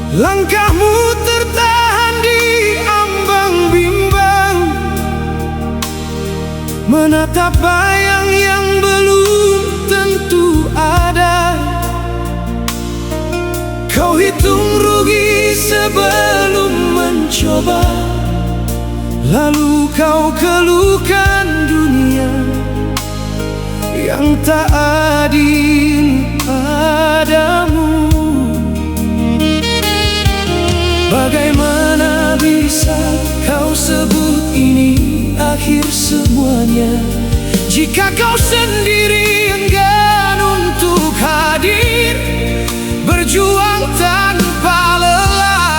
Langkahmu tertahan di ambang bimbang, menatap bayang yang belum tentu ada. Kau hitung rugi sebelum mencoba, lalu kau keluhkan dunia yang tak adil padamu. Bagaimana bisa kau sebut ini akhir semuanya, jika kau sendiri enggan untuk hadir, berjuang tanpa lelah.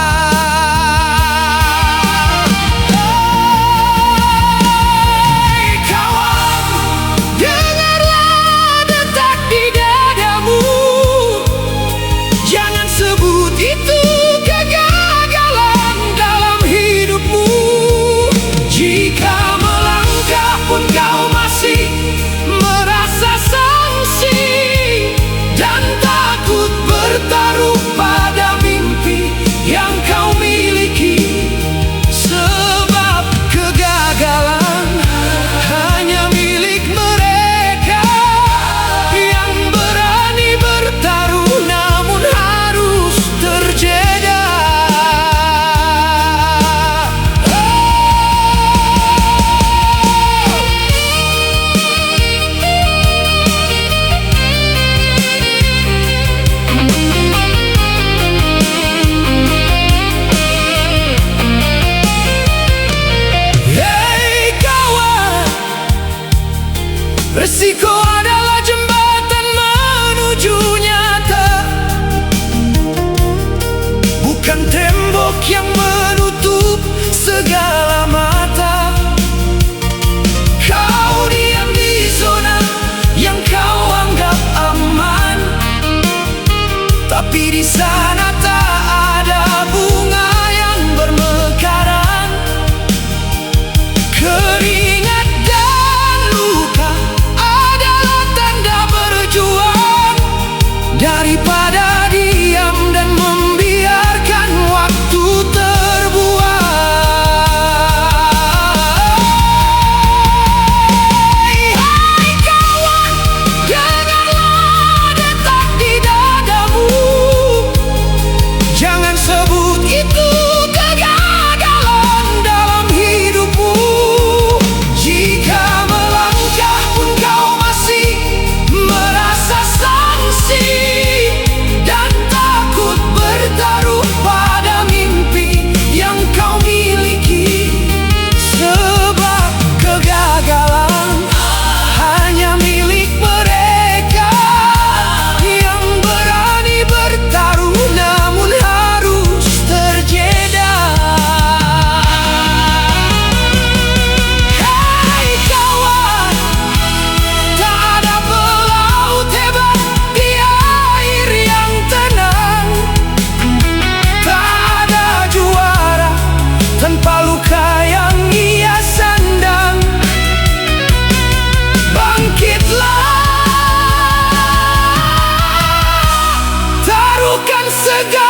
Hei kawan, dengarlah detak di dadamu. Jangan sebut itu resiko adalah jembatan menuju nyata, bukan tembok yang menutup segala mata. Kau diam di zona yang kau anggap aman, tapi di sana tak ada bunga yang bermekaran. Keringat dan luka daripada diam dan membiarkan waktu terbuang. Hai kawan, dengarlah detak di dadamu. Jangan sebut itu kegagalan dalam hidupmu. Jika melangkah pun kau masih merasa sangsi dan takut bertaruh pada mimpi yang kau miliki, sebab kegagalan hanya milik mereka yang berani bertaruh namun harus terjeda. Hai kawan, tak ada pelaut hebat di air yang tenang, tak ada juara tanpa luka yang ia sandang. Bangkitlah, taruhkan segala